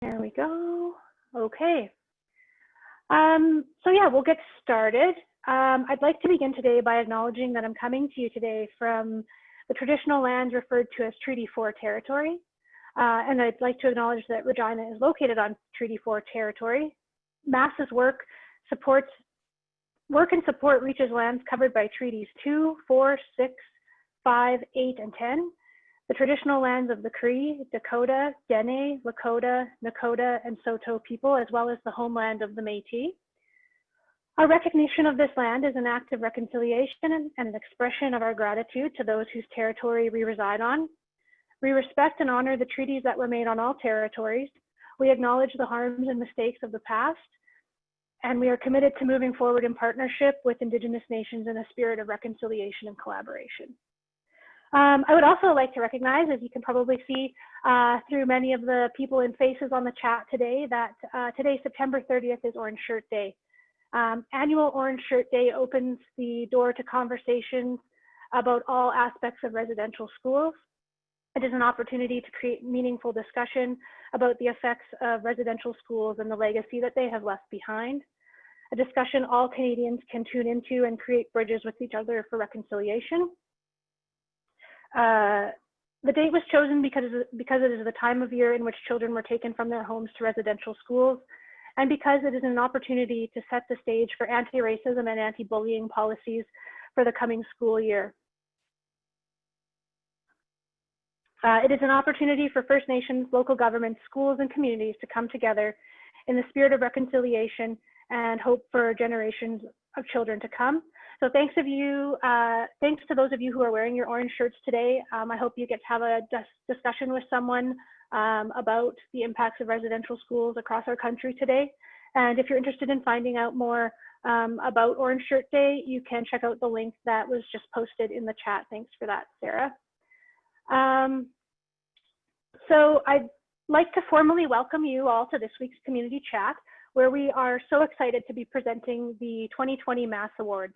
There we go. Okay. So yeah, we'll get started. I'd like to begin today by acknowledging that I'm coming to you today from the traditional lands referred to as Treaty 4 territory. And I'd like to acknowledge that Regina is located on Treaty 4 territory. MASS's work and support reaches lands covered by Treaties 2, 4, 6, 5, 8, and 10. The traditional lands of the Cree, Dakota, Dene, Lakota, Nakota, and Saulteaux people, as well as the homeland of the Métis. Our recognition of this land is an act of reconciliation and an expression of our gratitude to those whose territory we reside on. We respect and honor the treaties that were made on all territories. We acknowledge the harms and mistakes of the past, and we are committed to moving forward in partnership with Indigenous nations in a spirit of reconciliation and collaboration. I would also like to recognize, as you can probably see through many of the people and faces on the chat today, that today, September 30th, is Orange Shirt Day. Annual Orange Shirt Day opens the door to conversations about all aspects of residential schools. It is an opportunity to create meaningful discussion about the effects of residential schools and the legacy that they have left behind. A discussion all Canadians can tune into and create bridges with each other for reconciliation. The date was chosen because it is the time of year in which children were taken from their homes to residential schools, and because it is an opportunity to set the stage for anti-racism and anti-bullying policies for the coming school year. It is an opportunity for First Nations, local governments, schools, and communities to come together in the spirit of reconciliation and hope for generations of children to come. So thanks to those of you who are wearing your orange shirts today. I hope you get to have a discussion with someone about the impacts of residential schools across our country today. And if you're interested in finding out more about Orange Shirt Day, you can check out the link that was just posted in the chat. Thanks for that, Sarah. So I'd like to formally welcome you all to this week's community chat, where we are so excited to be presenting the 2020 MASS Awards.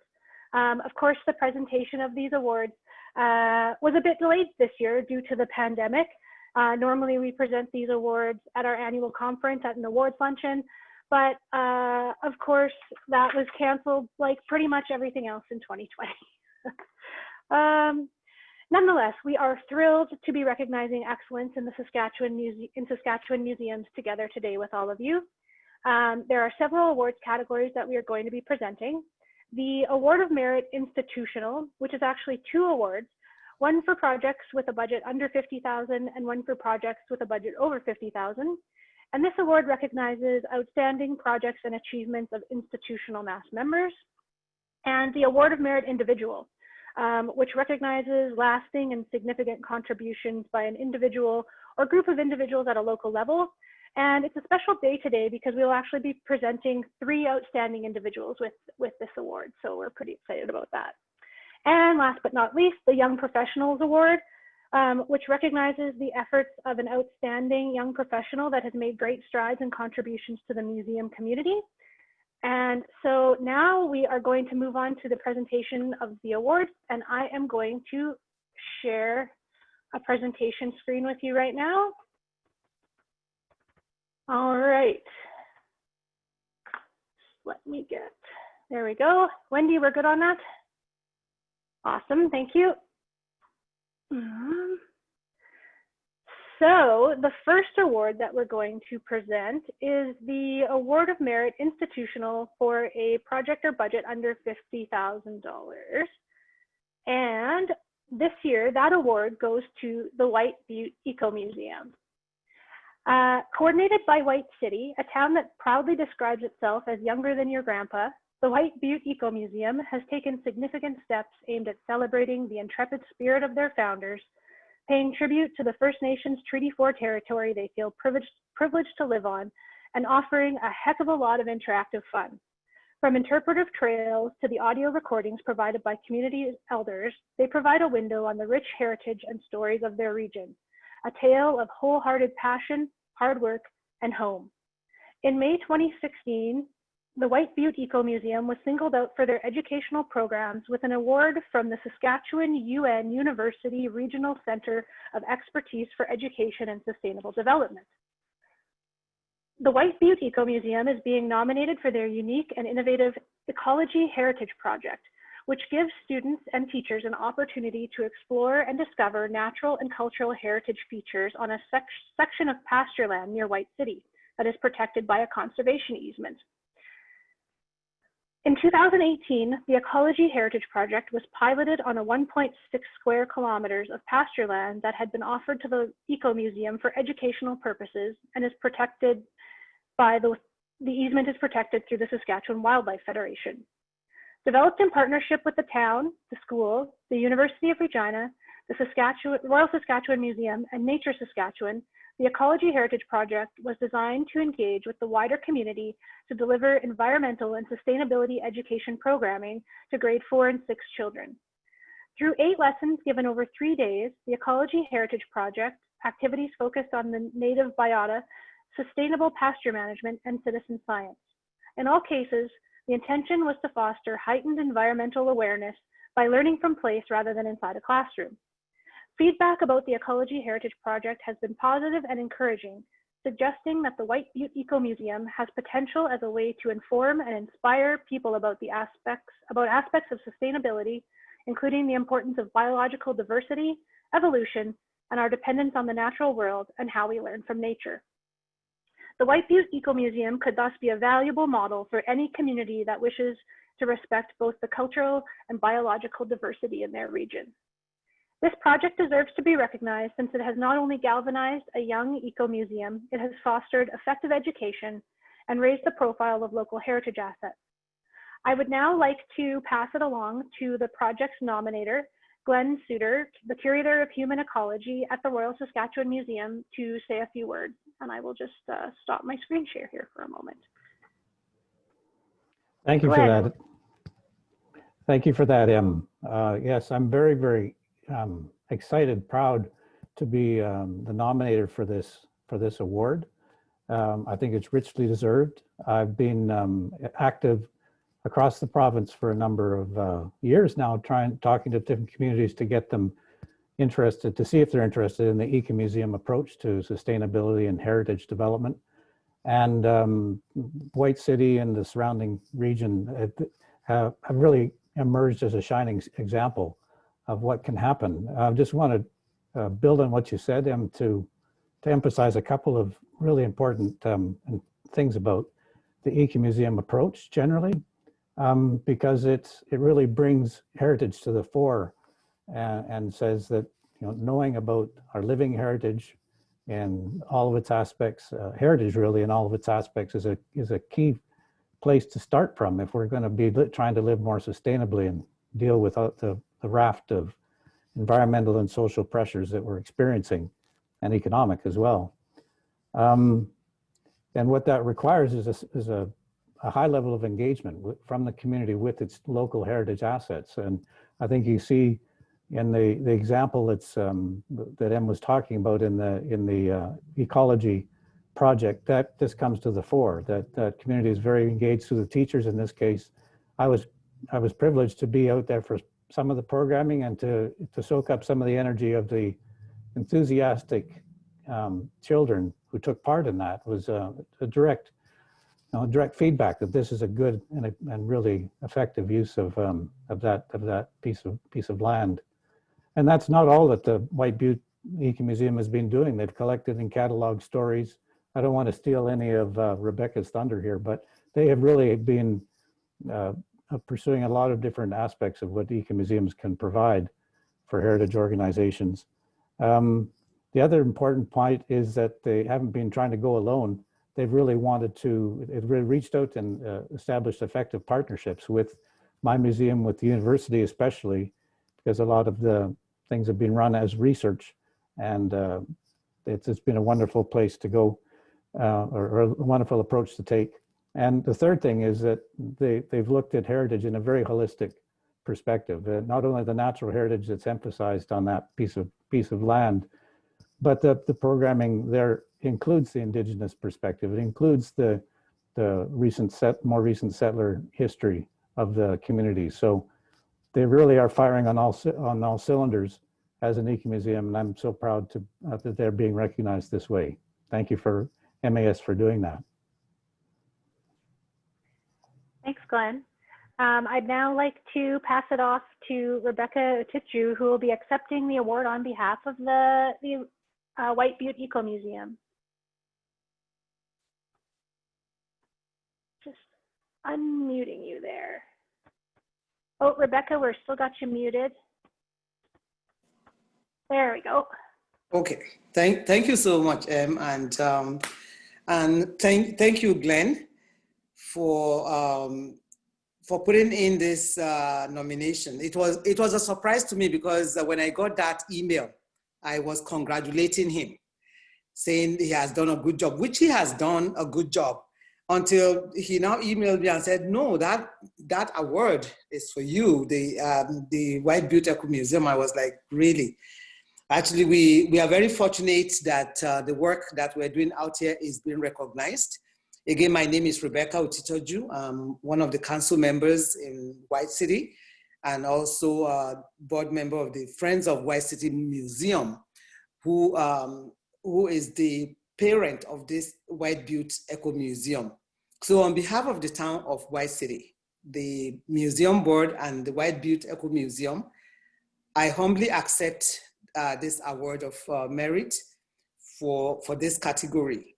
Of course, the presentation of these awards was a bit delayed this year due to the pandemic. Normally we present these awards at our annual conference at an awards luncheon, but of course that was canceled like pretty much everything else in 2020. Nonetheless, we are thrilled to be recognizing excellence in the Saskatchewan museums together today with all of you. There are several awards categories that we are going to be presenting. The Award of Merit Institutional, which is actually 2 awards, one for projects with a budget under $50,000 and one for projects with a budget over $50,000. And this award recognizes outstanding projects and achievements of institutional MASS members. And the Award of Merit Individual, which recognizes lasting and significant contributions by an individual or group of individuals at a local level. And it's a special day today because we'll actually be presenting 3 outstanding individuals with this award. So we're pretty excited about that. And last but not least, the Young Professionals Award, which recognizes the efforts of an outstanding young professional that has made great strides and contributions to the museum community. And so now we are going to move on to the presentation of the awards, and I am going to share a presentation screen with you right now. All right, let me get, there we go. Wendy, we're good on that? Awesome, thank you. So the first award that we're going to present is the Award of Merit Institutional for a project or budget under $50,000. And this year, that award goes to the White Butte Ecomuseum. Coordinated by White City, a town that proudly describes itself as younger than your grandpa, the White Butte Ecomuseum has taken significant steps aimed at celebrating the intrepid spirit of their founders, paying tribute to the First Nations Treaty 4 territory they feel privileged to live on, and offering a heck of a lot of interactive fun. From interpretive trails to the audio recordings provided by community elders, they provide a window on the rich heritage and stories of their region, a tale of wholehearted passion, hard work, and home. In May 2016, the White Butte Ecomuseum was singled out for their educational programs with an award from the Saskatchewan UN University Regional Center of Expertise for Education and Sustainable Development. The White Butte Ecomuseum is being nominated for their unique and innovative Ecology Heritage Project, which gives students and teachers an opportunity to explore and discover natural and cultural heritage features on a section of pasture land near White City that is protected by a conservation easement. In 2018, the Ecology Heritage Project was piloted on a 1.6 square kilometers of pasture land that had been offered to the Ecomuseum for educational purposes and is protected by the easement is protected through the Saskatchewan Wildlife Federation. Developed in partnership with the town, the school, the University of Regina, the Royal Saskatchewan Museum, and Nature Saskatchewan, the Ecology Heritage Project was designed to engage with the wider community to deliver environmental and sustainability education programming to grade 4 and 6 children. Through 8 lessons given over 3 days, the Ecology Heritage Project activities focused on the native biota, sustainable pasture management, and citizen science. In all cases, the intention was to foster heightened environmental awareness by learning from place rather than inside a classroom. Feedback about the Ecology Heritage Project has been positive and encouraging, suggesting that the White Butte Ecomuseum has potential as a way to inform and inspire people about aspects of sustainability, including the importance of biological diversity, evolution, and our dependence on the natural world and how we learn from nature. The White Butte Ecomuseum could thus be a valuable model for any community that wishes to respect both the cultural and biological diversity in their region. This project deserves to be recognized since it has not only galvanized a young ecomuseum, it has fostered effective education and raised the profile of local heritage assets. I would now like to pass it along to the project's nominator, Glenn Suter, the Curator of Human Ecology at the Royal Saskatchewan Museum, to say a few words. And I will just stop my screen share here for a moment. Thank you for that. Thank you for that, Em. Yes, I'm very, very excited, proud to be the nominator for this award. I think it's richly deserved. I've been active across the province for a number of years now, talking to different communities to get them interested, to see if they're interested in the Ecomuseum approach to sustainability and heritage development. And White City and the surrounding region have really emerged as a shining example of what can happen. I just want to build on what you said, Em, to emphasize a couple of really important things about the Ecomuseum approach generally, because it really brings heritage to the fore and says that, you know, knowing about our living heritage and all of its aspects, heritage really in all of its aspects is a key place to start from if we're going to be trying to live more sustainably and deal with the raft of environmental and social pressures that we're experiencing, and economic as well. And what that requires is a high level of engagement from the community with its local heritage assets. And I think you see in the example that Em was talking about in the ecology project, that this comes to the fore, that community is very engaged through the teachers. In this case, I was privileged to be out there for some of the programming and to soak up some of the energy of the enthusiastic children who took part in that. It was a direct feedback that this is a good and really effective use of that piece of land. And that's not all that the White Butte Ecomuseum has been doing. They've collected and cataloged stories. I don't want to steal any of Rebecca's thunder here, but they have really been pursuing a lot of different aspects of what ecomuseums can provide for heritage organizations. The other important point is that they haven't been trying to go alone. They've really reached out and established effective partnerships with my museum, with the university especially, because a lot of the things have been run as research, and it's been a wonderful place to go, or a wonderful approach to take. And the third thing is that they've looked at heritage in a very holistic perspective. Not only the natural heritage that's emphasized on that piece of land, but the programming there includes the Indigenous perspective. It includes the more recent settler history of the community. So they really are firing on all cylinders as an ecomuseum, and I'm so proud that they're being recognized this way. Thank you for MAS for doing that. Thanks, Glenn. I'd now like to pass it off to Rebecca Titju, who will be accepting the award on behalf of the White Butte Ecomuseum. Just unmuting you there. Oh, Rebecca, we're still got you muted. There we go. Okay, thank you so much, and thank you, Glenn, for putting in this nomination. It was a surprise to me because when I got that email, I was congratulating him, saying he has done a good job, which he has done a good job, until he now emailed me and said, no, that award is for you, the White Butte Ecomuseum. I was like, really? Actually, we are very fortunate that the work that we're doing out here is being recognized. Again, my name is Rebecca Otitoju. I'm one of the council members in White City, and also a board member of the Friends of White City Museum, who is the parent of this White Butte Ecomuseum. So on behalf of the town of White City, the museum board and the White Butte Ecomuseum, I humbly accept this award of merit for this category.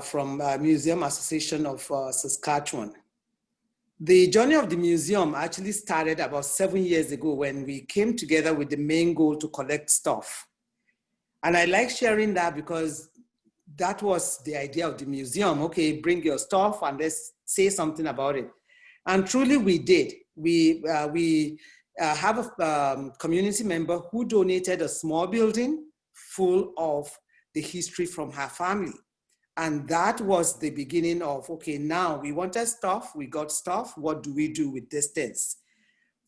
From Museum Association of Saskatchewan. The journey of the museum actually started about 7 years ago when we came together with the main goal to collect stuff. And I like sharing that because that was the idea of the museum. Okay, bring your stuff and let's say something about it. And truly we did. We have a community member who donated a small building full of the history from her family. And that was the beginning of, okay, now we wanted stuff, we got stuff, what do we do with this things?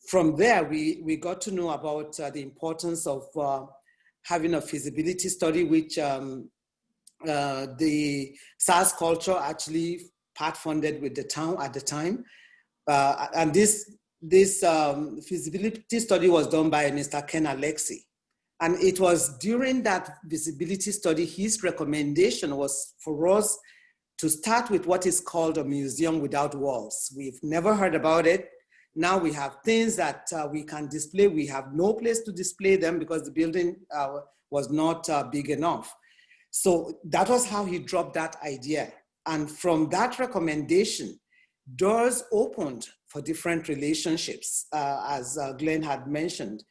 From there, we got to know about the importance of having a feasibility study, which the SAS Culture actually part-funded with the town at the time. And this feasibility study was done by Mr. Ken Alexi. And it was during that visibility study, his recommendation was for us to start with what is called a museum without walls. We've never heard about it. Now we have things that we can display. We have no place to display them because the building was not big enough. So that was how he dropped that idea. And from that recommendation, doors opened for different relationships, as Glenn had mentioned.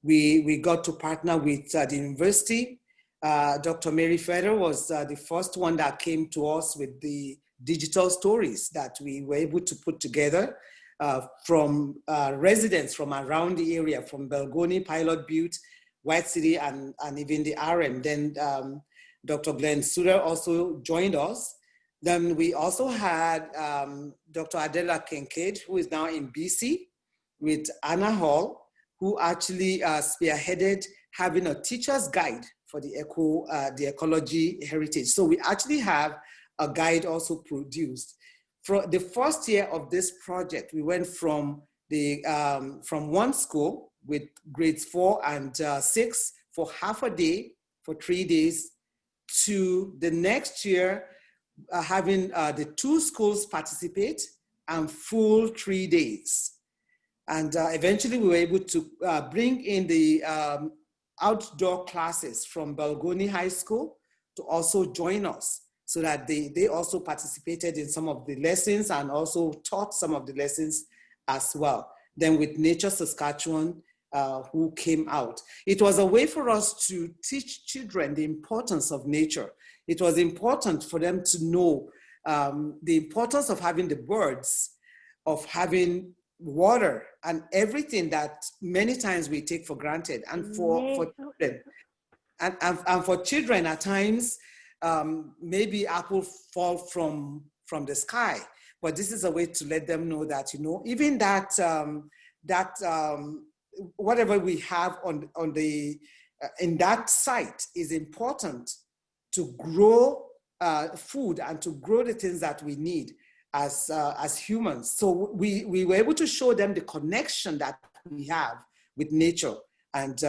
We got to partner with the university. Dr. Mary Feder was the first one that came to us with the digital stories that we were able to put together from residents from around the area, from Belgoni, Pilot Butte, White City, and even the RM. Then Dr. Glenn Suter also joined us. Then we also had Dr. Adela Kincaid, who is now in BC, with Anna Hall, who actually spearheaded having a teacher's guide for the ecology heritage. So we actually have a guide also produced. For the first year of this project, we went from one school with grades 4 and 6 for half a day, for 3 days, to the next year having the 2 schools participate and full 3 days. And eventually we were able to bring in the outdoor classes from Belgoni High School to also join us, so that they also participated in some of the lessons and also taught some of the lessons as well. Then with Nature Saskatchewan, who came out. It was a way for us to teach children the importance of nature. It was important for them to know the importance of having the birds, of having water, and everything that many times we take for granted. And for children, and for children at times, maybe apple fall from the sky, but this is a way to let them know that, you know, even that whatever we have on the in that site is important to grow food and to grow the things that we need as humans. So we were able to show them the connection that we have with nature and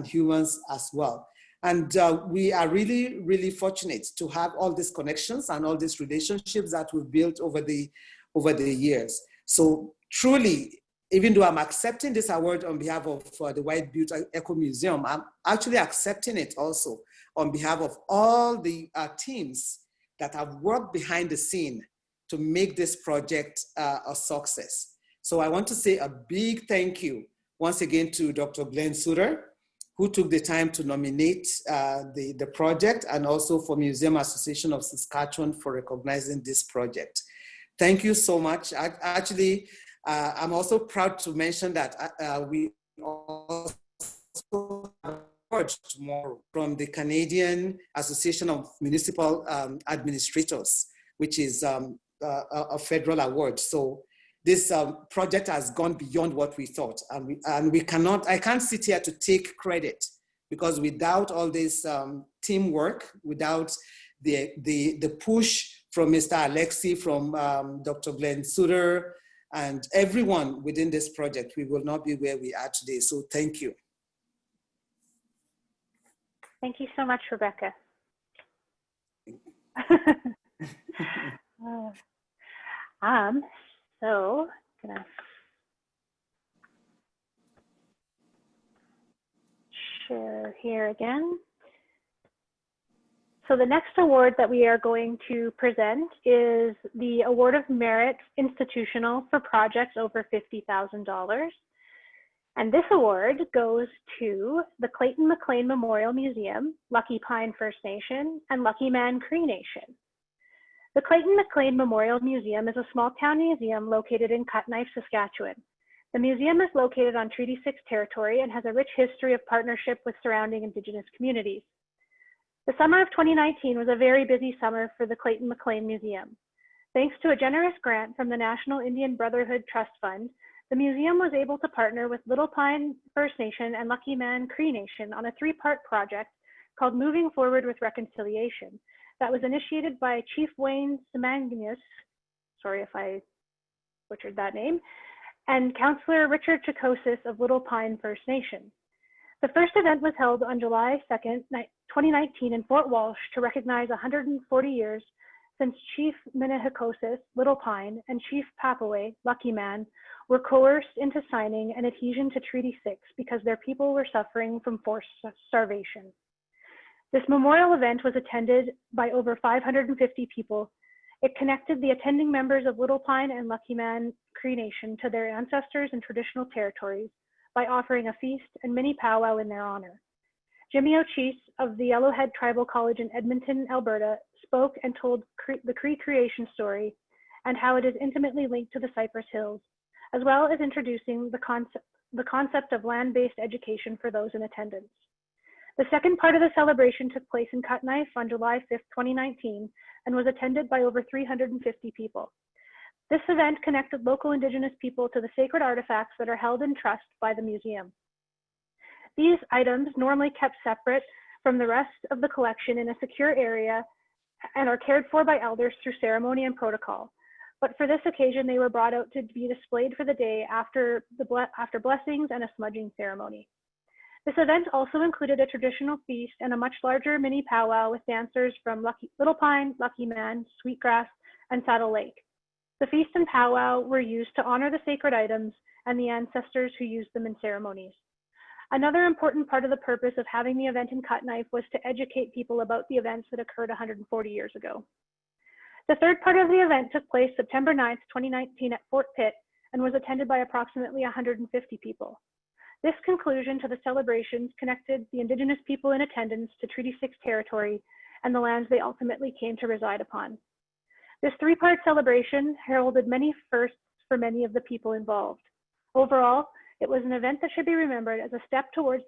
humans as well. And we are really, really fortunate to have all these connections and all these relationships that we've built over the over the years. So truly, even though I'm accepting this award on behalf of the White Butte Ecomuseum, I'm actually accepting it also on behalf of all the teams that have worked behind the scene to make this project a success. So I want to say a big thank you once again to Dr. Glenn Suter, who took the time to nominate the project, and also for Museum Association of Saskatchewan for recognizing this project. Thank you so much. I'm also proud to mention that we also have a award tomorrow from the Canadian Association of Municipal Administrators, which is a federal award. So this project has gone beyond what we thought, and we cannot. I can't sit here to take credit, because without all this teamwork, without the push from Mr. Alexi, from Dr. Glenn Suter, and everyone within this project, we will not be where we are today. So thank you. Thank you so much, Rebecca. So gonna share here again. So the next award that we are going to present is the Award of Merit Institutional for projects over $50,000. And this award goes to the Clayton McClain Memorial Museum, Lucky Pine First Nation, and Lucky Man Cree Nation. The Clayton McClain Memorial Museum is a small town museum located in Cutknife, Saskatchewan. The museum is located on Treaty 6 territory and has a rich history of partnership with surrounding Indigenous communities. The summer of 2019 was a very busy summer for the Clayton McClain Museum. Thanks to a generous grant from the National Indian Brotherhood Trust Fund, the museum was able to partner with Little Pine First Nation and Lucky Man Cree Nation on a three-part project called Moving Forward with Reconciliation that was initiated by Chief Wayne Simanganius, sorry if I butchered that name, and Councillor Richard Chikosis of Little Pine First Nation. The first event was held on July 2nd, 2019 in Fort Walsh to recognize 140 years since Chief Minnehakosis, Little Pine, and Chief Papaway, Lucky Man, were coerced into signing an adhesion to Treaty 6 because their people were suffering from forced starvation. This memorial event was attended by over 550 people. It connected the attending members of Little Pine and Lucky Man Cree Nation to their ancestors and traditional territories by offering a feast and mini powwow in their honor. Jimmy O'Cheese of the Yellowhead Tribal College in Edmonton, Alberta, spoke and told the Cree creation story and how it is intimately linked to the Cypress Hills, as well as introducing the concept of land-based education for those in attendance. The second part of the celebration took place in Cutknife on July 5th, 2019, and was attended by over 350 people. This event connected local Indigenous people to the sacred artifacts that are held in trust by the museum. These items, normally kept separate from the rest of the collection in a secure area, and are cared for by elders through ceremony and protocol. But for this occasion, they were brought out to be displayed for the day after blessings and a smudging ceremony. This event also included a traditional feast and a much larger mini powwow with dancers from Little Pine, Lucky Man, Sweetgrass, and Saddle Lake. The feast and powwow were used to honor the sacred items and the ancestors who used them in ceremonies. Another important part of the purpose of having the event in Cutknife was to educate people about the events that occurred 140 years ago. The third part of the event took place September 9th, 2019 at Fort Pitt and was attended by approximately 150 people. This conclusion to the celebrations connected the Indigenous people in attendance to Treaty 6 territory and the lands they ultimately came to reside upon. This three-part celebration heralded many firsts for many of the people involved. Overall, it was an event that should be remembered as a step towards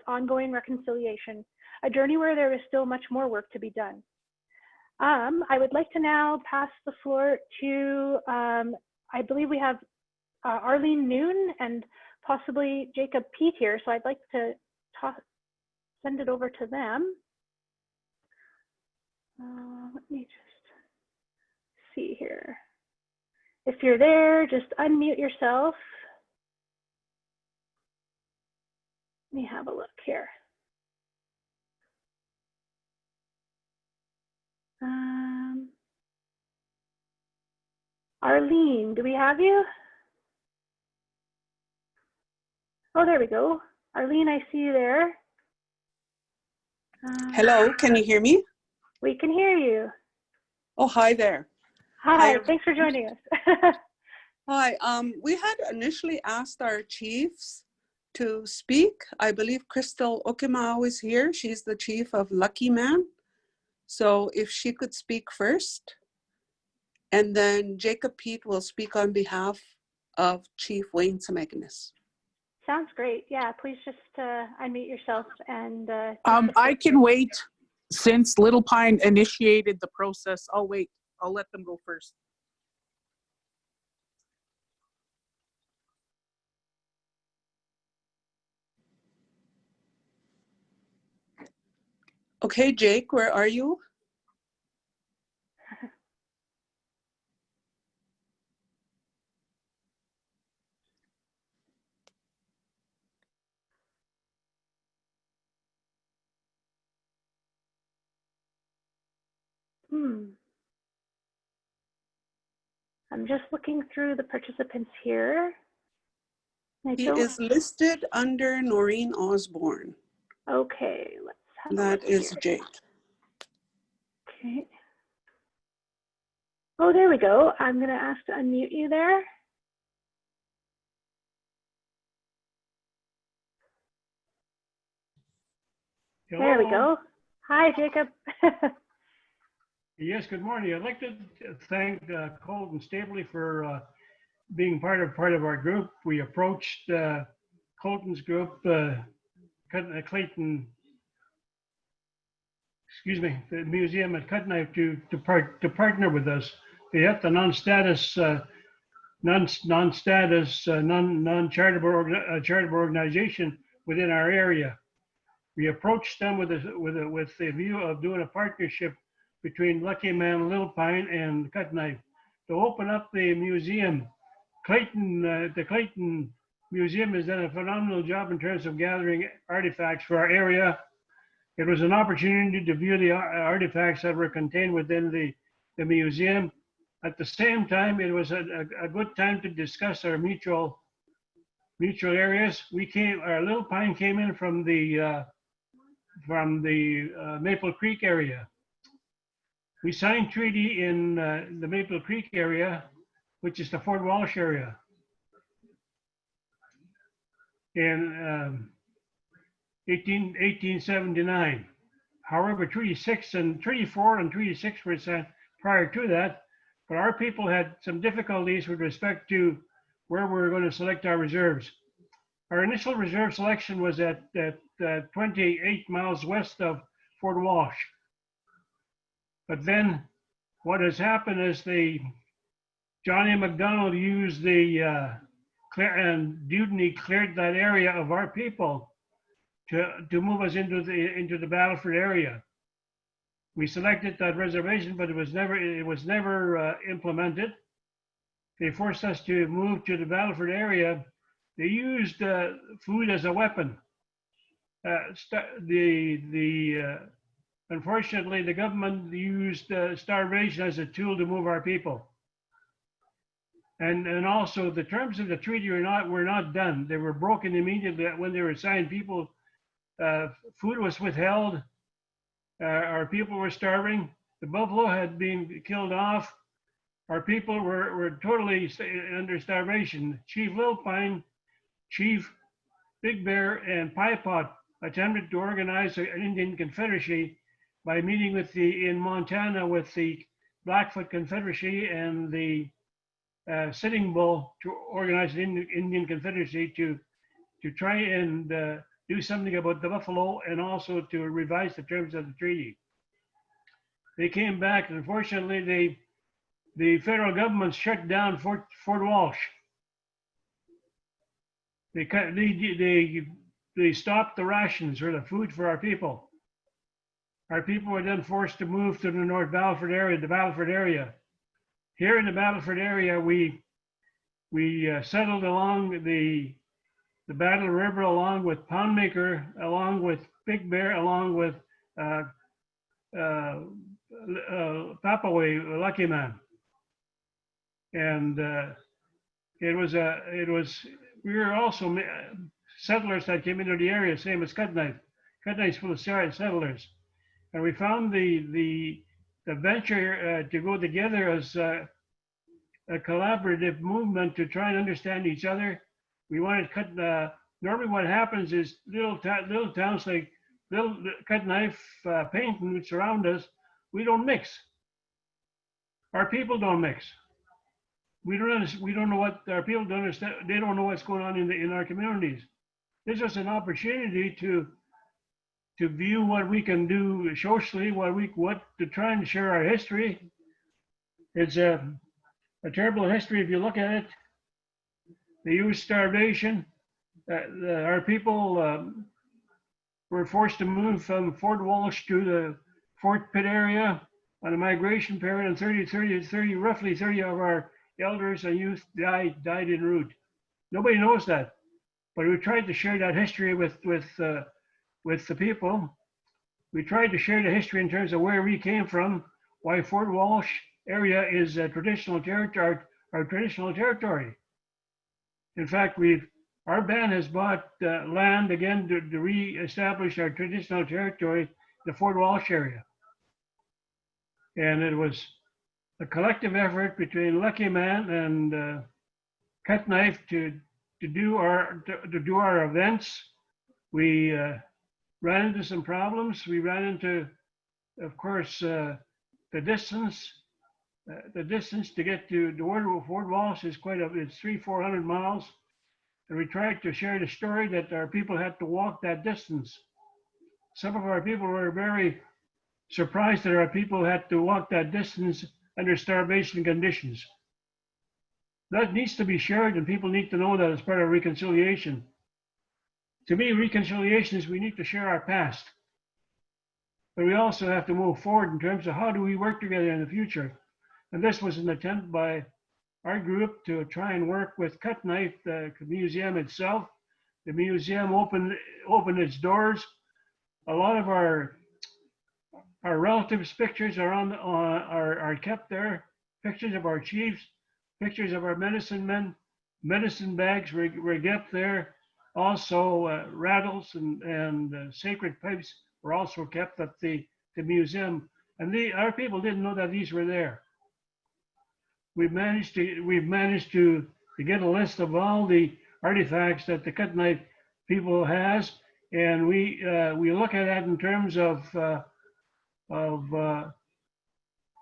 ongoing reconciliation, a journey where there is still much more work to be done. I would like to now pass the floor to, I believe we have Arlene Noon and possibly Jacob Pete here, so I'd like to send it over to them. Let me just see here. If you're there, just unmute yourself. Let me have a look here. Arlene? Arlene, do we have you? Oh, there we go. Arlene, I see you there. Hello, can you hear me? We can hear you. Oh, hi there. Hi, Hi, thanks for joining us. Hi, we had initially asked our chiefs to speak. I believe Crystal Okimau is here. She's the chief of Lucky Man. So if she could speak first, and then Jacob Pete will speak on behalf of Chief Wayne Semaganis. Sounds great. Yeah, please just unmute yourself and. I can wait. Since Little Pine initiated the process, I'll wait. I'll let them go first. Okay, Jake, where are you? I'm just looking through the participants here. He is listed under Noreen Osborne. Okay, let's have a That look is here. Jake. Okay. Oh, there we go. I'm going to ask to unmute you there. Hello. There we go. Hi, Jacob. Yes, good morning. I'd like to thank Colton Stabley for being part of our group. We approached Colton's group, Clayton, the museum at Cutknife to partner with us. They have the non-charitable organization within our area. We approached them with the view of doing a partnership between Lucky Man, Little Pine, and Cutknife to open up the museum. The Clayton Museum has done a phenomenal job in terms of gathering artifacts for our area. It was an opportunity to view the artifacts that were contained within the museum. At the same time, it was a good time to discuss our mutual areas. Our Little Pine came in from the Maple Creek area. We signed treaty in the Maple Creek area, which is the Fort Walsh area, in 1879. However, Treaty 6 and Treaty 4 and Treaty 6 were signed prior to that, but our people had some difficulties with respect to where we were going to select our reserves. Our initial reserve selection was at 28 miles west of Fort Walsh. But then what has happened is Johnny McDonald used and Dudney cleared that area of our people to move us into the Battleford area. We selected that reservation, but it was never implemented. They forced us to move to the Battleford area. They used food as a weapon. Unfortunately, the government used starvation as a tool to move our people. And also the terms of the treaty were not done. They were broken immediately when they were signed. Food was withheld. Our people were starving. The buffalo had been killed off. Our people were totally under starvation. Chief Little Pine, Chief Big Bear, and Pie Pot attempted to organize an Indian Confederacy by meeting in Montana with the Blackfoot Confederacy and the Sitting Bull to organize an Indian Confederacy to try and do something about the buffalo and also to revise the terms of the treaty. They came back, and unfortunately, the federal government shut down Fort Walsh. They stopped the rations or the food for our people. Our people were then forced to move to the North Battleford area, the Battleford area. Here in the Battleford area, we settled along the Battle River, along with Poundmaker, along with Big Bear, along with Papaway, Lucky Man. And we were also settlers that came into the area, same as Cutnife. Cutnife's full of settlers. And we found the venture to go together as a collaborative movement to try and understand each other. We wanted normally what happens is little towns like Cutnife, Payton, which surround us, we don't mix. Our people don't mix. We don't know what our people don't understand. They don't know what's going on in our communities. This is an opportunity to view what we can do socially, to try and share our history. It's a terrible history if you look at it. The youth starvation. Our people were forced to move from Fort Walsh to the Fort Pitt area on a migration period, and roughly 30 of our elders and youth died en route. Nobody knows that, but we tried to share that history with the people. We tried to share the history in terms of where we came from, why Fort Walsh area is a traditional territory, our traditional territory. In fact, our band has bought land again to re-establish our traditional territory, the Fort Walsh area. And it was a collective effort between Lucky Man and Cutnife to do our events. We ran into some problems. We ran into, of course, the distance. The distance to get to Fort Walsh is it's 300-400 miles. And we tried to share the story that our people had to walk that distance. Some of our people were very surprised that our people had to walk that distance under starvation conditions. That needs to be shared, and people need to know that as part of reconciliation. To me, reconciliation is we need to share our past. But we also have to move forward in terms of how do we work together in the future. And this was an attempt by our group to try and work with Cutnife, the museum itself. The museum opened its doors. A lot of our relatives' pictures are kept there. Pictures of our chiefs, pictures of our medicine men, medicine bags were kept there. Also, rattles and sacred pipes were also kept at the museum. And our people didn't know that these were there. We've managed to get a list of all the artifacts that the Cutnife people has, and we look at that in terms of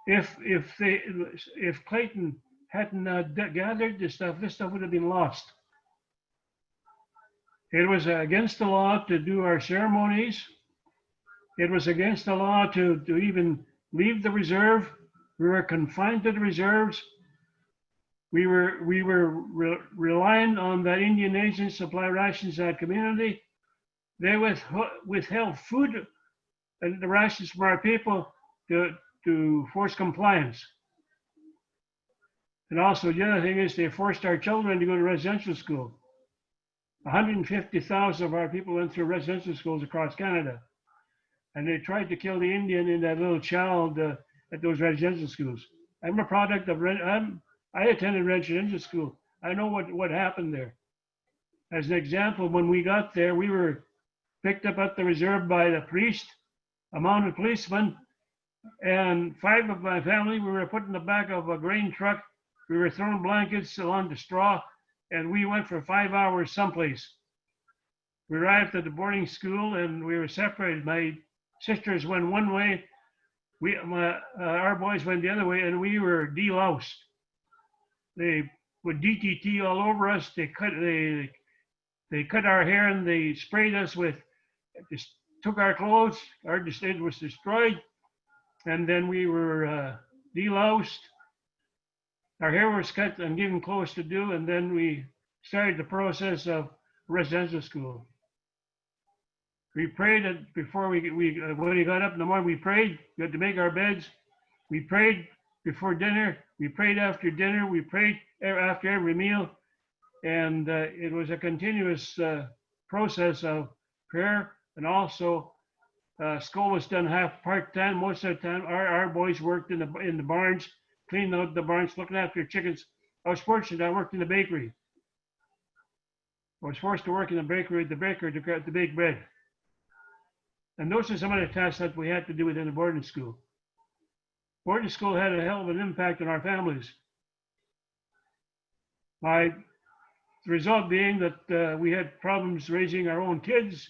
if Clayton hadn't gathered this stuff would have been lost. It was against the law to do our ceremonies. It was against the law to even leave the reserve. We were confined to the reserves. We were relying on that Indian agents supply rations to that community. They withheld food and the rations from our people to force compliance. And also the other thing is they forced our children to go to residential school. 150,000 of our people went through residential schools across Canada. And they tried to kill the Indian in that little child at those residential schools. I'm a product of, I attended residential school. I know what happened there. As an example, when we got there, we were picked up at the reserve by the priest, a mounted policeman, and 5 of my family, we were put in the back of a grain truck. We were throwing blankets along the straw, and we went for 5 hours someplace. We arrived at the boarding school and we were separated. My sisters went one way, our boys went the other way, and we were deloused. They put DDT all over us. They cut our hair and they sprayed us took our clothes. Our estate was destroyed, and then we were deloused. Our hair was cut and given clothes to do, and then we started the process of residential school. We prayed before when we got up in the morning. We prayed. We had to make our beds. We prayed before dinner. We prayed after dinner. We prayed after every meal, and it was a continuous process of prayer. And also, school was done part-time. Most of the time, our boys worked in the barns, cleaning out the barns, looking after chickens, I was fortunate. I worked in the bakery. I was forced to work in the bakery, the baker to bake bread. And those are some of the tasks that we had to do within the boarding school. Boarding school had a hell of an impact on our families. The result being that we had problems raising our own kids.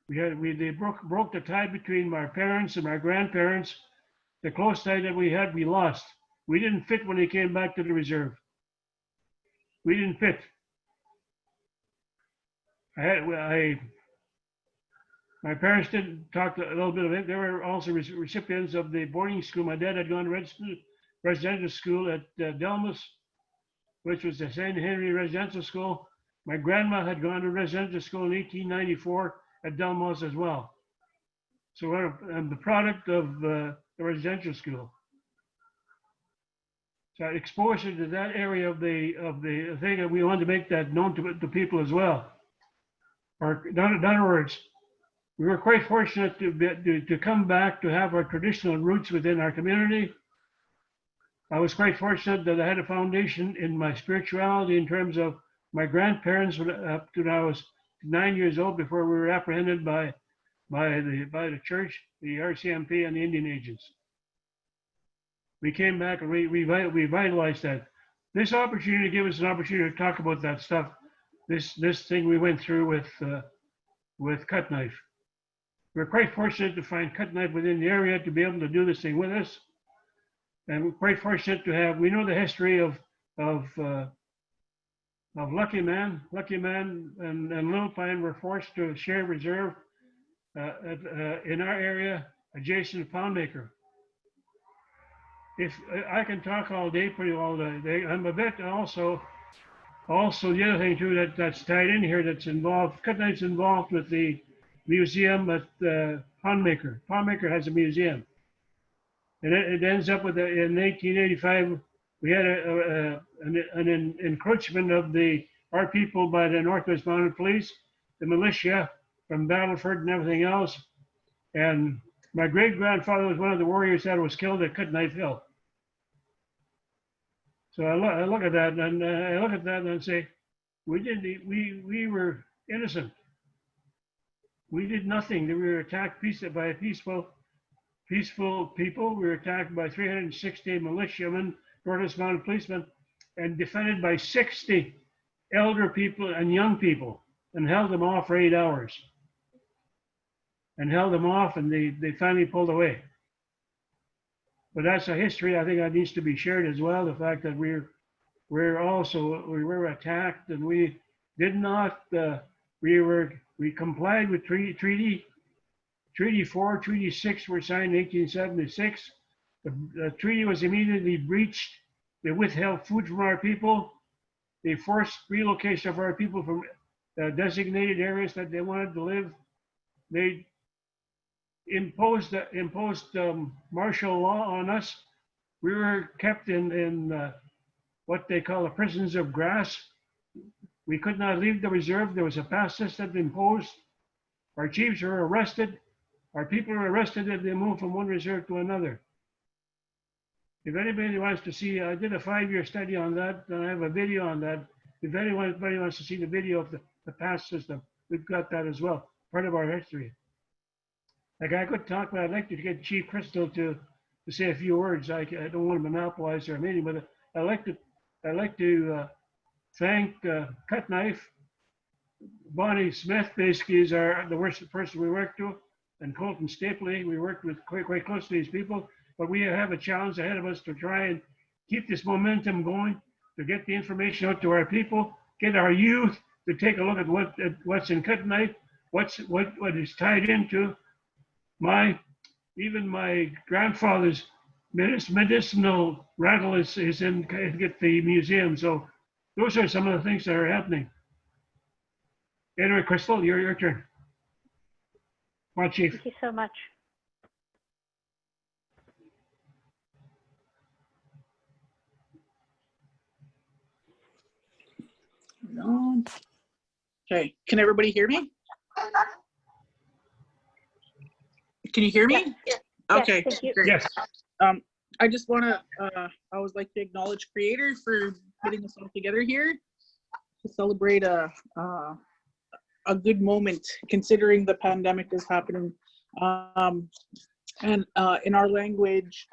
They broke the tie between my parents and my grandparents. The close tie that we had, we lost. We didn't fit when they came back to the reserve. We didn't fit. My parents did talk a little bit of it. They were also recipients of the boarding school. My dad had gone to residential school at Delmas, which was the St. Henry Residential School. My grandma had gone to residential school in 1894 at Delmas as well. So I'm the product of the residential school. So exposure to that area of the thing, and we wanted to make that known to people as well. Or in other words, we were quite fortunate to come back to have our traditional roots within our community. I was quite fortunate that I had a foundation in my spirituality in terms of my grandparents up to when I was 9 years old before we were apprehended by the church, the RCMP, and the Indian agents. We came back and we revitalized that. This opportunity gave us an opportunity to talk about that stuff. This thing we went through with Cut Knife. We're quite fortunate to find Cut Knife within the area to be able to do this thing with us. And we're quite fortunate to have, we know the history of Lucky Man. Lucky Man and Little Pine were forced to share reserve in our area adjacent to Poundmaker. If I can talk all day, pretty all day, I'm a bit also the other thing too that's tied in here that's involved, Cut Knife's involved with the museum at Poundmaker. Poundmaker has a museum. And it ends up with, in 1885, we had an encroachment of our people by the Northwest Mounted Police, the militia from Battleford and everything else. And my great-grandfather was one of the warriors that was killed at Cut Knife Hill. So I look at that and say, we were innocent. We did nothing. We were attacked by peaceful people. We were attacked by 360 militiamen, Northwest Mounted policemen, and defended by 60 elder people and young people, and held them off for 8 hours. And held them off, and they finally pulled away. But that's a history I think that needs to be shared as well. The fact that we were attacked, and we did not. We complied with Treaty 4, Treaty 6 were signed in 1876. The treaty was immediately breached. They withheld food from our people. They forced relocation of our people from designated areas that they wanted to live. They imposed martial law on us. We were kept in what they call the prisons of grass. We could not leave the reserve. There was a pass system imposed. Our chiefs were arrested. Our people were arrested if they moved from one reserve to another. If anybody wants to see, I did a 5-year study on that, and I have a video on that. If anybody wants to see the video of the pass system, we've got that as well, part of our history. Like I could talk, but I'd like to get Chief Crystal to say a few words. I don't want to monopolize our meeting, but I'd like to thank Cut Knife. Bonnie Smith basically is the worst person we worked with, and Colton Stapley. We worked with quite close to these people, but we have a challenge ahead of us to try and keep this momentum going, to get the information out to our people, get our youth to take a look at what's in Cut Knife, what is tied into even my grandfather's medicinal rattle is in the museum. So those are some of the things that are happening. Anyway, Crystal, your turn. Come on, Chief. Thank you so much. Okay, can everybody hear me? Can you hear me? Yes. Okay. Yes, thank you. Great. Yes. I just want to, I always like to acknowledge Creator for putting us all together here to celebrate a good moment considering the pandemic is happening. And in our language,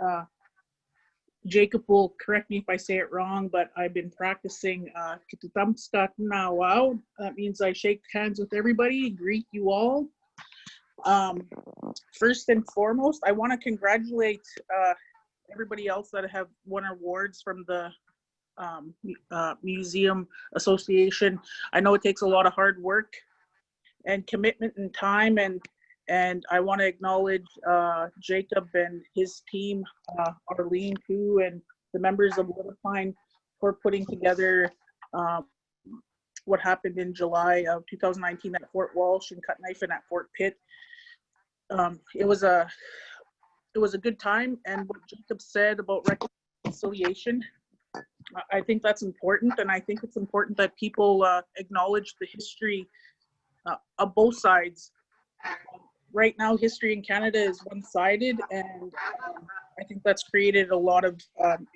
Jacob will correct me if I say it wrong, but I've been practicing Kitutamskat. That means I shake hands with everybody, greet you all. First and foremost, I want to congratulate everybody else that have won awards from the Museum Association. I know it takes a lot of hard work and commitment and time, and I want to acknowledge Jacob and his team, Arlene too, and the members of Little Pine for putting together what happened in July of 2019 at Fort Walsh and Cut Knife and at Fort Pitt. It was a good time, and what Jacob said about reconciliation, I think that's important, and I think it's important that people acknowledge the history of both sides. Right now, history in Canada is one-sided, and I think that's created a lot of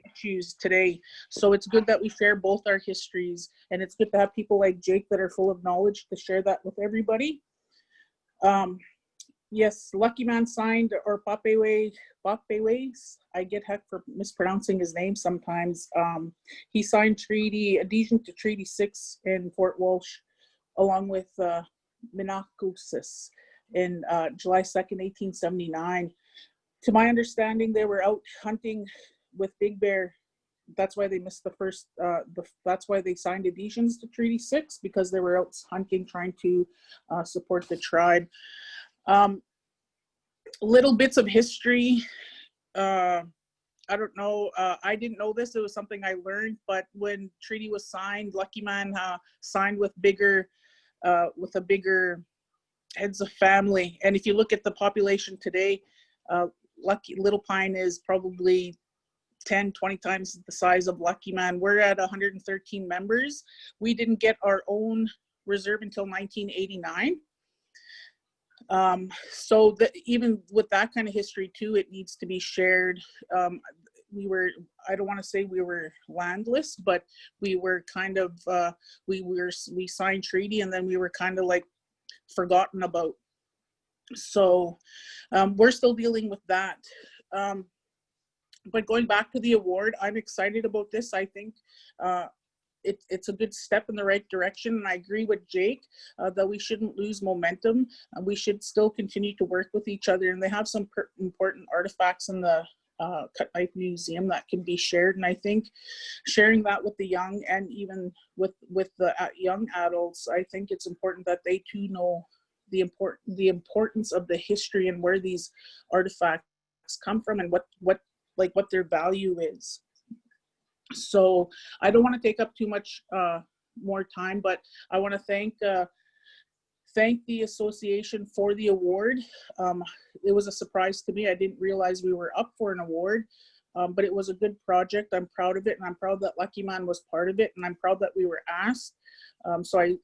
issues today. So it's good that we share both our histories, and it's good to have people like Jake that are full of knowledge to share that with everybody. Yes, Lucky Man signed, or Papeways, I get heck for mispronouncing his name sometimes. He signed adhesion to Treaty 6 in Fort Walsh, along with Nokomis in July 2nd, 1879. To my understanding, they were out hunting with Big Bear. That's why they missed the first, that's why they signed adhesions to Treaty 6, because they were out hunting, trying to support the tribe. Little bits of history. I don't know. I didn't know this. It was something I learned. But when treaty was signed, Lucky Man signed with a bigger heads of family. And if you look at the population today, Little Pine is probably 10, 20 times the size of Lucky Man. We're at 113 members. We didn't get our own reserve until 1989. So even with that kind of history too, it needs to be shared. I don't want to say we were landless, but we were kind of, we signed treaty and then we were kind of like forgotten about. So we're still dealing with that. But going back to the award, I'm excited about this. I think it's a good step in the right direction, and I agree with Jake that we shouldn't lose momentum. We should still continue to work with each other, and they have some important artifacts in the Cut Knife Museum that can be shared, and I think sharing that with the young and even with the young adults, I think it's important that they too know the importance of the history and where these artifacts come from and what their value is. So I don't want to take up too much more time, but I want to thank the association for the award. It was a surprise to me. I didn't realize we were up for an award, but it was a good project. I'm proud of it, and I'm proud that Lucky Man was part of it, and I'm proud that we were asked. So I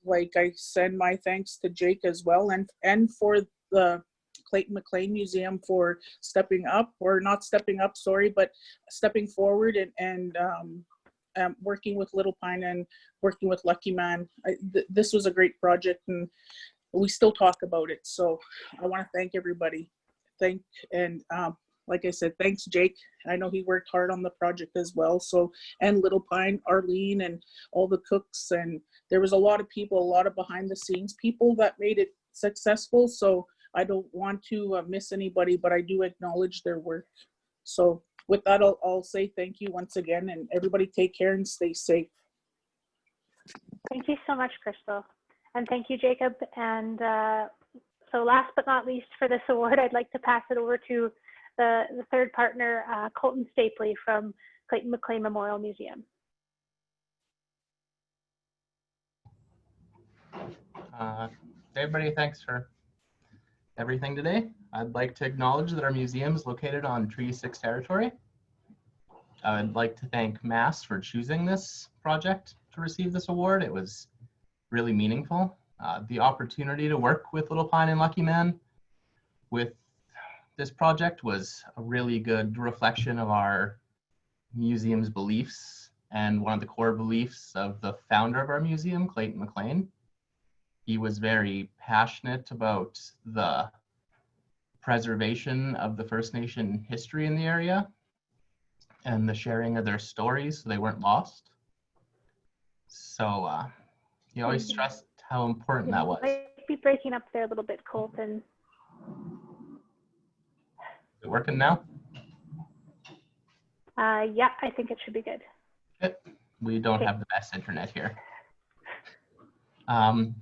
send my thanks to Jake as well, and for the Clayton McClain Museum for stepping up, or not stepping up, sorry, but stepping forward and working with Little Pine and working with Lucky Man. This was a great project, and we still talk about it. So I want to thank everybody. Like I said, thanks Jake. I know he worked hard on the project as well. So, and Little Pine, Arlene, and all the cooks, and there was a lot of people, a lot of behind the scenes people that made it successful. So I don't want to miss anybody, but I do acknowledge their work. So with that, I'll say thank you once again, and everybody take care and stay safe. Thank you so much, Crystal. And thank you, Jacob. And so last but not least for this award, I'd like to pass it over to the third partner, Colton Stapley from Clayton McClain Memorial Museum. Everybody, thanks for everything today. I'd like to acknowledge that our museum is located on Treaty 6 territory. I'd like to thank MASS for choosing this project to receive this award. It was really meaningful. The opportunity to work with Little Pine and Lucky Man with this project was a really good reflection of our museum's beliefs and one of the core beliefs of the founder of our museum, Clayton McClain. He was very passionate about the preservation of the First Nation history in the area and the sharing of their stories so they weren't lost. So he always stressed how important that was. Might be breaking up there a little bit, Colton. Is it working now? Yeah, I think it should be good. Good. We don't have the best internet here.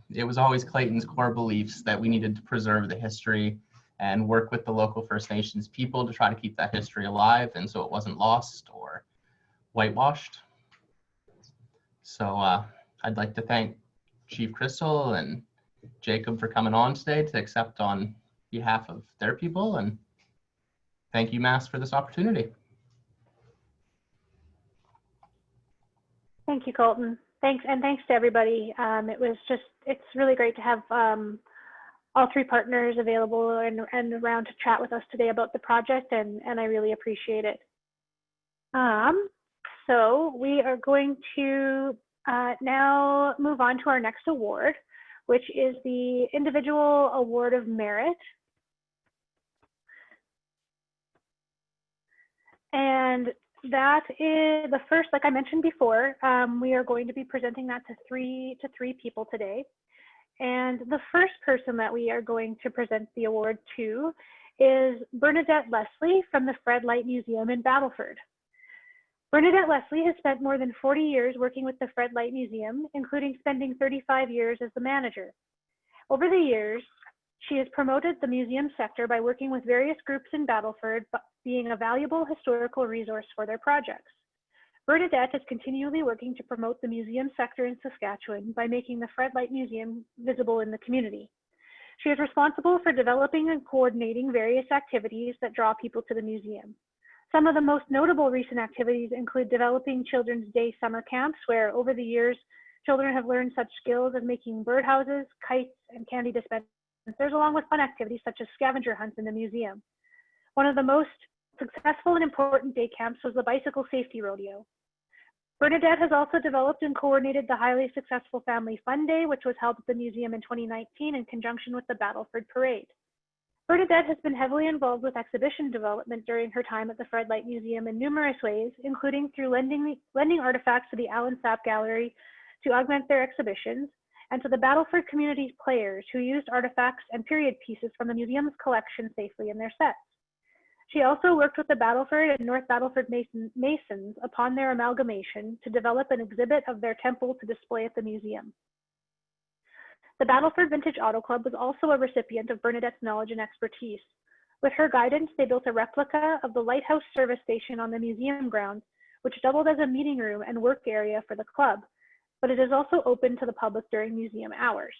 It was always Clayton's core beliefs that we needed to preserve the history and work with the local First Nations people to try to keep that history alive and so it wasn't lost or whitewashed. So I'd like to thank Chief Crystal and Jacob for coming on today to accept on behalf of their people, and thank you, Mass, for this opportunity. Thank you, Colton. Thanks, and thanks to everybody. It's really great to have all three partners available and around to chat with us today about the project, and I really appreciate it. So we are going to now move on to our next award, which is the Individual Award of Merit. And that is the first, like I mentioned before, we are going to be presenting that to three people today. And the first person that we are going to present the award to is Bernadette Leslie from the Fred Light Museum in Battleford. Bernadette Leslie has spent more than 40 years working with the Fred Light Museum, including spending 35 years as the manager. Over the years, she has promoted the museum sector by working with various groups in Battleford, being a valuable historical resource for their projects. Bernadette is continually working to promote the museum sector in Saskatchewan by making the Fred Light Museum visible in the community. She is responsible for developing and coordinating various activities that draw people to the museum. Some of the most notable recent activities include developing Children's Day summer camps, where over the years, children have learned such skills as making birdhouses, kites, and candy dispensers, along with fun activities such as scavenger hunts in the museum. One of the most successful and important day camps was the Bicycle Safety Rodeo. Bernadette has also developed and coordinated the highly successful Family Fun Day, which was held at the museum in 2019 in conjunction with the Battleford Parade. Bernadette has been heavily involved with exhibition development during her time at the Fred Light Museum in numerous ways, including through lending artifacts to the Allen Sapp Gallery to augment their exhibitions, and to the Battleford community players who used artifacts and period pieces from the museum's collection safely in their sets. She also worked with the Battleford and North Battleford Masons upon their amalgamation to develop an exhibit of their temple to display at the museum. The Battleford Vintage Auto Club was also a recipient of Bernadette's knowledge and expertise. With her guidance, they built a replica of the Lighthouse service station on the museum grounds, which doubled as a meeting room and work area for the club, but it is also open to the public during museum hours.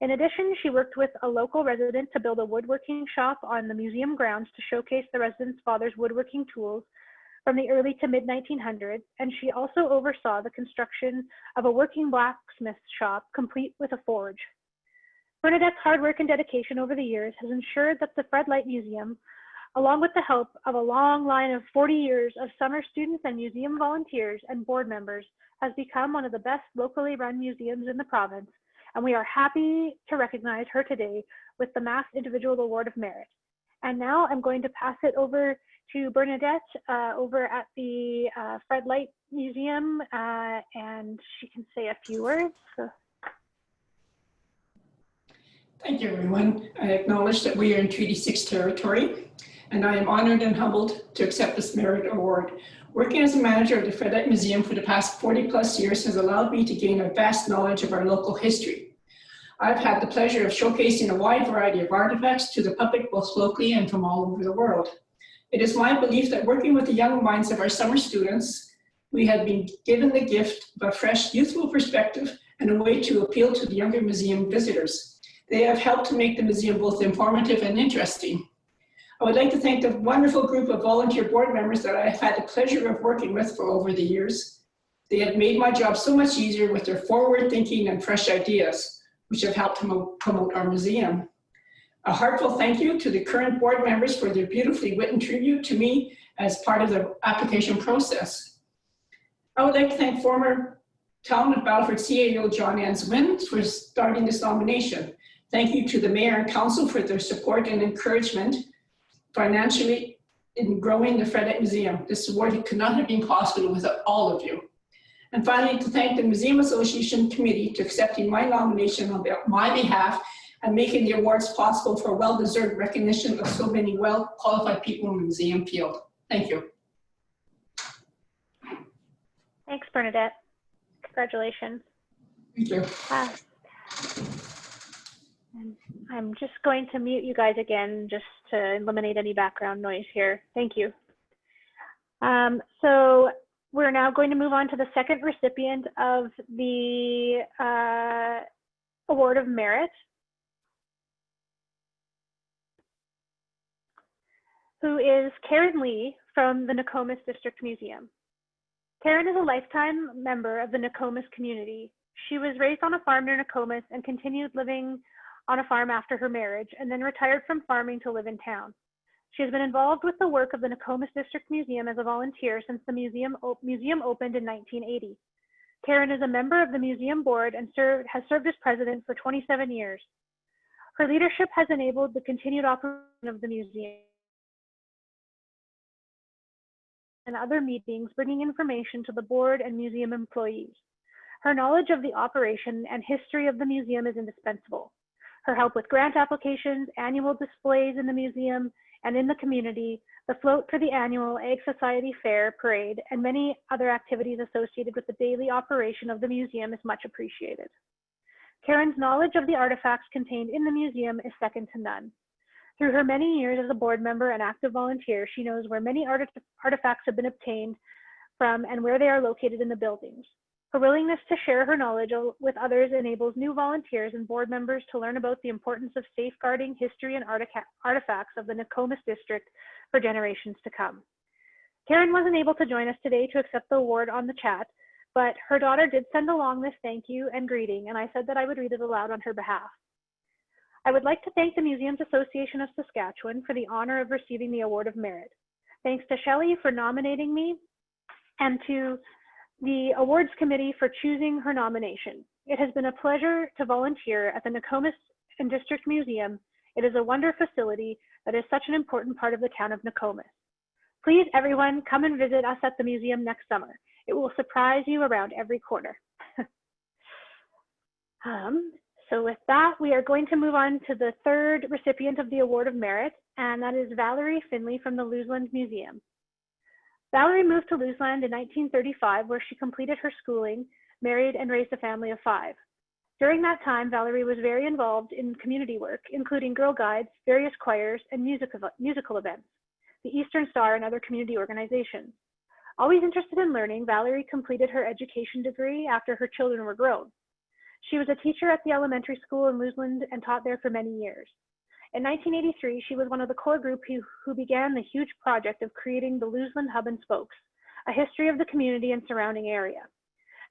In addition, she worked with a local resident to build a woodworking shop on the museum grounds to showcase the resident's father's woodworking tools from the early to mid-1900s, and she also oversaw the construction of a working blacksmith shop complete with a forge. Bernadette's hard work and dedication over the years has ensured that the Fred Light Museum, along with the help of a long line of 40 years of summer students and museum volunteers and board members, has become one of the best locally run museums in the province, and we are happy to recognize her today with the Mass Individual Award of Merit. And now I'm going to pass it over to Bernadette over at the Fred Light Museum, and she can say a few words. So. Thank you, everyone. I acknowledge that we are in Treaty 6 territory, and I am honored and humbled to accept this Merit Award. Working as a manager of the Fred Light Museum for the past 40+ years has allowed me to gain a vast knowledge of our local history. I've had the pleasure of showcasing a wide variety of artifacts to the public, both locally and from all over the world. It is my belief that working with the young minds of our summer students, we have been given the gift of a fresh, youthful perspective and a way to appeal to the younger museum visitors. They have helped to make the museum both informative and interesting. I would like to thank the wonderful group of volunteer board members that I have had the pleasure of working with for over the years. They have made my job so much easier with their forward thinking and fresh ideas, which have helped to promote our museum. A heartfelt thank you to the current board members for their beautifully written tribute to me as part of the application process. I would like to thank former Town of Battleford CAO John Answin for starting this nomination. Thank you to the Mayor and Council for their support and encouragement financially in growing the Fredette Museum. This award could not have been possible without all of you. And finally, to thank the Museum Association Committee to accepting my nomination on my behalf and making the awards possible for well-deserved recognition of so many well-qualified people in the museum field. Thank you. Thanks, Bernadette. Congratulations. Thank you. And I'm just going to mute you guys again just to eliminate any background noise here. Thank you. So we're now going to move on to the second recipient of the Award of Merit, who is Karen Lee from the Nokomis District Museum. Karen is a lifetime member of the Nokomis community. She was raised on a farm near Nokomis and continued living on a farm after her marriage, and then retired from farming to live in town. She has been involved with the work of the Nokomis District Museum as a volunteer since the museum opened in 1980. Karen is a member of the museum board and has served as president for 27 years. Her leadership has enabled the continued operation of the museum and other meetings, bringing information to the board and museum employees. Her knowledge of the operation and history of the museum is indispensable. Her help with grant applications, annual displays in the museum and in the community, the float for the annual Ag Society Fair Parade, and many other activities associated with the daily operation of the museum is much appreciated. Karen's knowledge of the artifacts contained in the museum is second to none. Through her many years as a board member and active volunteer, she knows where many artifacts have been obtained from and where they are located in the buildings. Her willingness to share her knowledge with others enables new volunteers and board members to learn about the importance of safeguarding history and artifacts of the Nokomis district for generations to come. Karen wasn't able to join us today to accept the award on the chat, but her daughter did send along this thank you and greeting, and I said that I would read it aloud on her behalf. I would like to thank the Museums Association of Saskatchewan for the honor of receiving the Award of Merit. Thanks to Shelley for nominating me, and to the awards committee for choosing her nomination. It has been a pleasure to volunteer at the Nokomis and District Museum. It is a wonder facility that is such an important part of the town of Nokomis. Please, everyone, come and visit us at the museum next summer. It will surprise you around every corner. So with that, we are going to move on to the third recipient of the Award of Merit, and that is Valerie Finlay from the Luseland Museum. Valerie moved to Luseland in 1935, where she completed her schooling, married, and raised a family of 5. During that time, Valerie was very involved in community work, including Girl Guides, various choirs, and musical events, the Eastern Star, and other community organizations. Always interested in learning, Valerie completed her education degree after her children were grown. She was a teacher at the elementary school in Luseland and taught there for many years. In 1983, she was one of the core group who began the huge project of creating the Luseland Hub and Spokes, a history of the community and surrounding area.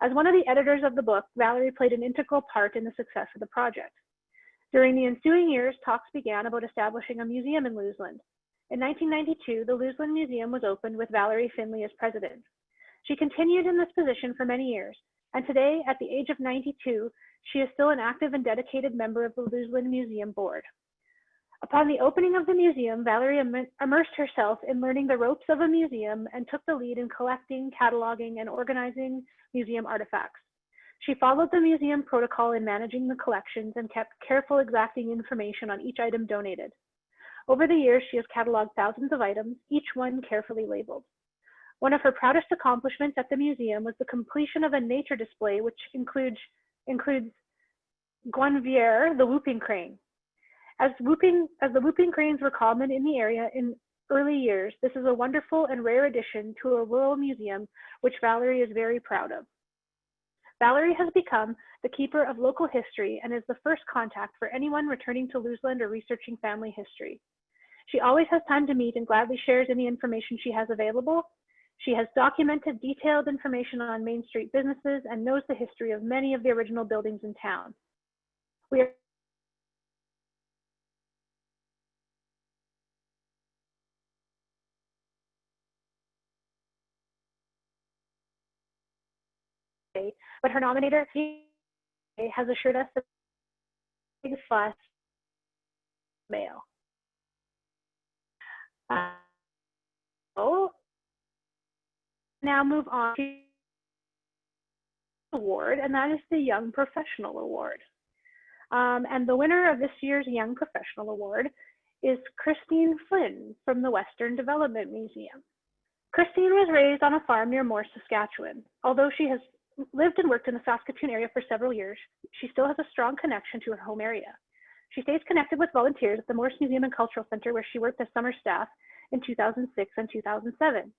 As one of the editors of the book, Valerie played an integral part in the success of the project. During the ensuing years, talks began about establishing a museum in Luseland. In 1992, the Luseland Museum was opened with Valerie Finlay as president. She continued in this position for many years, and today, at the age of 92, she is still an active and dedicated member of the Luseland Museum Board. Upon the opening of the museum, Valerie immersed herself in learning the ropes of a museum and took the lead in collecting, cataloging, and organizing museum artifacts. She followed the museum protocol in managing the collections and kept careful exacting information on each item donated. Over the years, she has cataloged thousands of items, each one carefully labeled. One of her proudest accomplishments at the museum was the completion of a nature display, which includes Guinevere, the whooping crane. As the whooping cranes were common in the area in early years, this is a wonderful and rare addition to a rural museum, which Valerie is very proud of. Valerie has become the keeper of local history and is the first contact for anyone returning to Luseland or researching family history. She always has time to meet and gladly shares any information she has available. She has documented detailed information on Main Street businesses and knows the history of many of the original buildings in town. We are but her nominator has assured us that the plus male. So now move on to the award, and that is the Young Professional Award. And the winner of this year's Young Professional Award is Kristine Flynn from the Western Development Museum. Kristine was raised on a farm near Morse, Saskatchewan. Although she has lived and worked in the Saskatoon area for several years, she still has a strong connection to her home area. She stays connected with volunteers at the Morse Museum and Cultural Center, where she worked as summer staff in 2006 and 2007.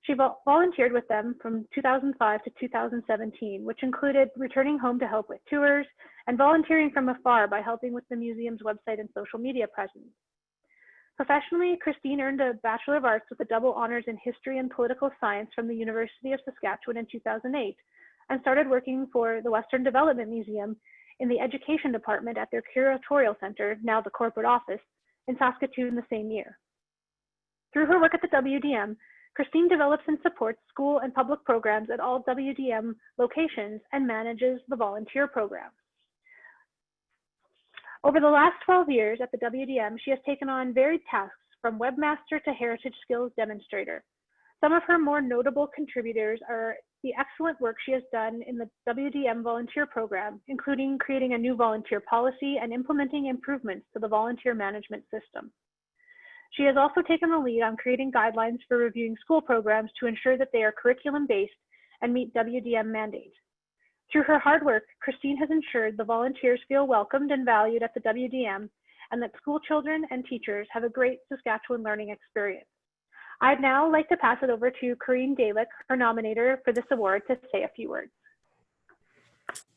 She volunteered with them from 2005 to 2017, which included returning home to help with tours and volunteering from afar by helping with the museum's website and social media presence. Professionally, Kristine earned a Bachelor of Arts with a double honors in History and Political Science from the University of Saskatchewan in 2008, and started working for the Western Development Museum in the Education Department at their Curatorial Center, now the corporate office, in Saskatoon the same year. Through her work at the WDM, Kristine develops and supports school and public programs at all WDM locations and manages the volunteer program. Over the last 12 years at the WDM, she has taken on varied tasks from webmaster to heritage skills demonstrator. Some of her more notable contributors are the excellent work she has done in the WDM volunteer program, including creating a new volunteer policy and implementing improvements to the volunteer management system. She has also taken the lead on creating guidelines for reviewing school programs to ensure that they are curriculum-based and meet WDM mandates. Through her hard work, Kristine has ensured the volunteers feel welcomed and valued at the WDM, and that school children and teachers have a great Saskatchewan learning experience. I'd now like to pass it over to Corinne Dalick, her nominator for this award, to say a few words.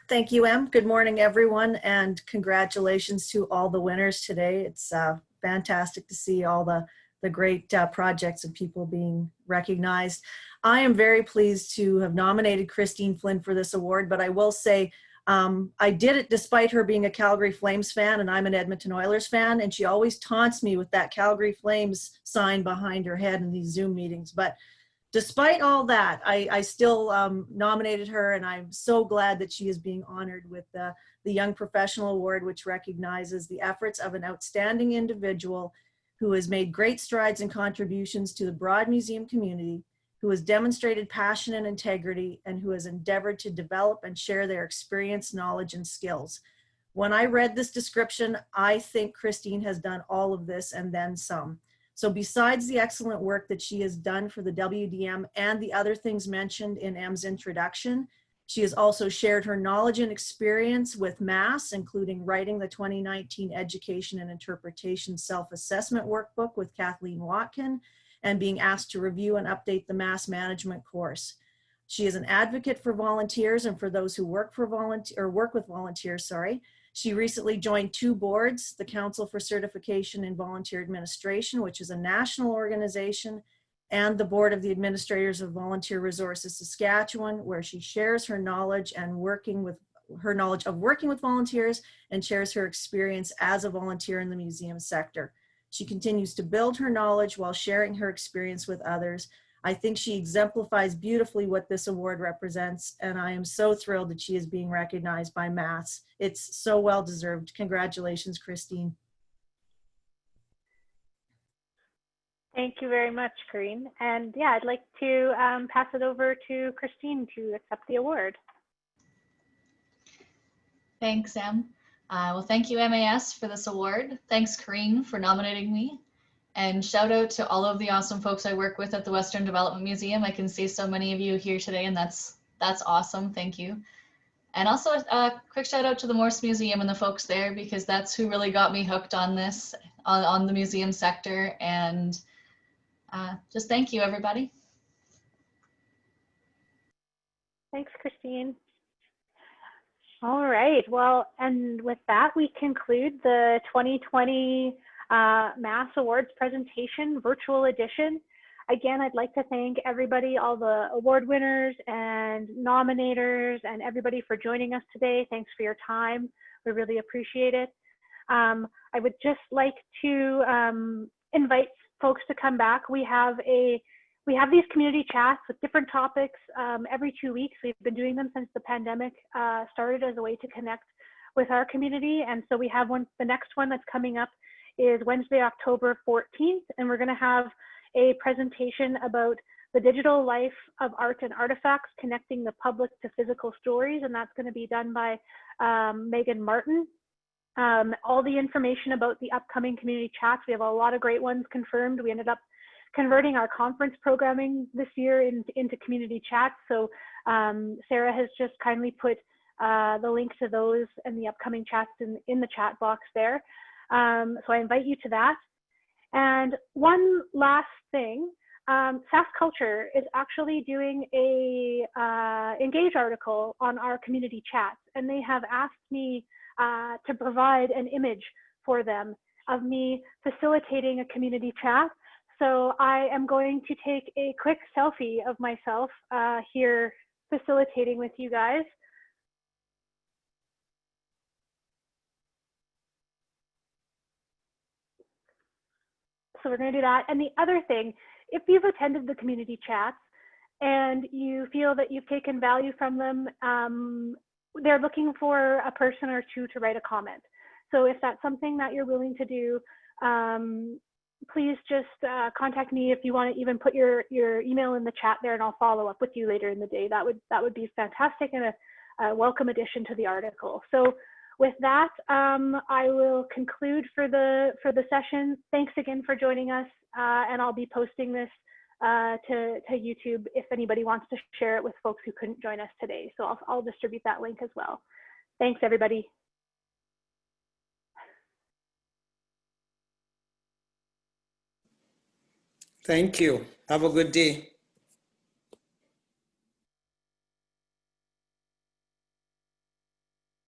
Thank you, Em. Good morning, everyone, and congratulations to all the winners today. It's fantastic to see all the great projects and people being recognized. I am very pleased to have nominated Kristine Flynn for this award, but I will say I did it despite her being a Calgary Flames fan, and I'm an Edmonton Oilers fan, and she always taunts me with that Calgary Flames sign behind her head in these Zoom meetings. But despite all that, I still nominated her, and I'm so glad that she is being honored with the Young Professional Award, which recognizes the efforts of an outstanding individual who has made great strides and contributions to the broad museum community, who has demonstrated passion and integrity, and who has endeavored to develop and share their experience, knowledge, and skills. When I read this description, I think Kristine has done all of this and then some. So besides the excellent work that she has done for the WDM and the other things mentioned in Em's introduction, she has also shared her knowledge and experience with MASS, including writing the 2019 Education and Interpretation Self-Assessment Workbook with Kathleen Watkin, and being asked to review and update the MASS management course. She is an advocate for volunteers and for those who work with volunteers. She recently joined 2 boards, the Council for Certification in Volunteer Administration, which is a national organization, and the Board of the Administrators of Volunteer Resources Saskatchewan, where she shares her knowledge of working with volunteers and shares her experience as a volunteer in the museum sector. She continues to build her knowledge while sharing her experience with others. I think she exemplifies beautifully what this award represents, and I am so thrilled that she is being recognized by MASS. It's so well deserved. Congratulations, Kristine. Thank you very much, Corinne. And yeah, I'd like to pass it over to Kristine to accept the award. Thanks, Em. Well, thank you, MAS, for this award. Thanks, Corinne, for nominating me. And shout out to all of the awesome folks I work with at the Western Development Museum. I can see so many of you here today, and that's awesome. Thank you. And also a quick shout out to the Morse Museum and the folks there, because that's who really got me hooked on this, on the museum sector. And just thank you, everybody. Thanks, Kristine. All right, well, and with that, we conclude the 2020 MASS Awards presentation virtual edition. Again, I'd like to thank everybody, all the award winners and nominators, and everybody for joining us today. Thanks for your time. We really appreciate it. I would just like to invite folks to come back. We have a we have these community chats with different topics every 2 weeks. We've been doing them since the pandemic started as a way to connect with our community. And so we have one, the next one that's coming up is Wednesday, October 14th. And we're gonna have a presentation about the digital life of art and artifacts, connecting the public to physical stories. And that's gonna be done by Megan Martin. All the information about the upcoming community chats, we have a lot of great ones confirmed. We ended up converting our conference programming this year into community chats. So Sarah has just kindly put the link to those and the upcoming chats in the chat box there. So I invite you to that. And one last thing, SAS Culture is actually doing a Engage article on our community chats, and they have asked me to provide an image for them of me facilitating a community chat. So I am going to take a quick selfie of myself here facilitating with you guys. So we're going to do that. And the other thing, if you've attended the community chats and you feel that you've taken value from them, they're looking for a person or two to write a comment. So if that's something that you're willing to do, please just contact me if you want to even put your email in the chat there, and I'll follow up with you later in the day. That would be fantastic and a welcome addition to the article. So with that, I will conclude for the session. Thanks again for joining us, and I'll be posting this to YouTube if anybody wants to share it with folks who couldn't join us today. So I'll distribute that link as well. Thanks, everybody. Thank you. Have a good day.